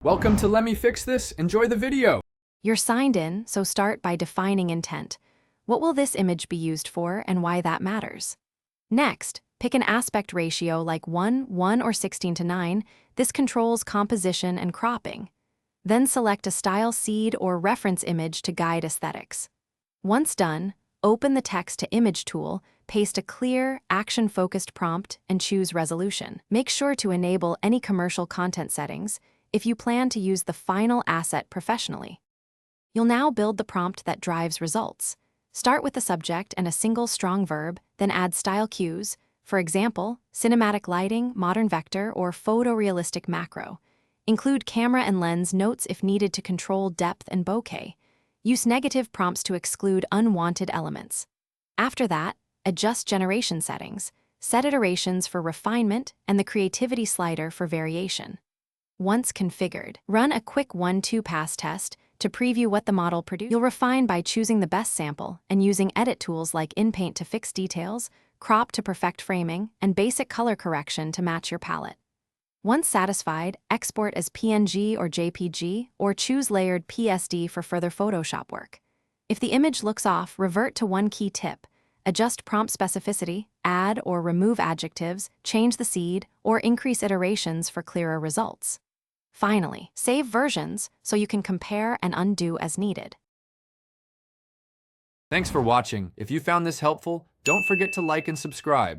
Welcome to Let Me Fix This. Enjoy the video. You're signed in, so start by defining intent. What will this image be used for and why that matters? Next, pick an aspect ratio like 1:1 or 16:9. This controls composition and cropping. Then select a style seed or reference image to guide aesthetics. Once done, open the Text to Image tool, paste a clear, action-focused prompt, and choose resolution. Make sure to enable any commercial content settings if you plan to use the final asset professionally. You'll now build the prompt that drives results. Start with the subject and a single strong verb, then add style cues, for example, cinematic lighting, modern vector, or photorealistic macro. Include camera and lens notes if needed to control depth and bokeh. Use negative prompts to exclude unwanted elements. After that, adjust generation settings, set iterations for refinement, and the creativity slider for variation. Once configured, run a quick 1-2 pass test to preview what the model produced. You'll refine by choosing the best sample and using edit tools like InPaint to fix details, crop to perfect framing, and basic color correction to match your palette. Once satisfied, export as PNG or JPG, or choose layered PSD for further Photoshop work. If the image looks off, revert to one key tip. Adjust prompt specificity, add or remove adjectives, change the seed, or increase iterations for clearer results. Finally, save versions so you can compare and undo as needed. Thanks for watching. If you found this helpful, don't forget to like and subscribe.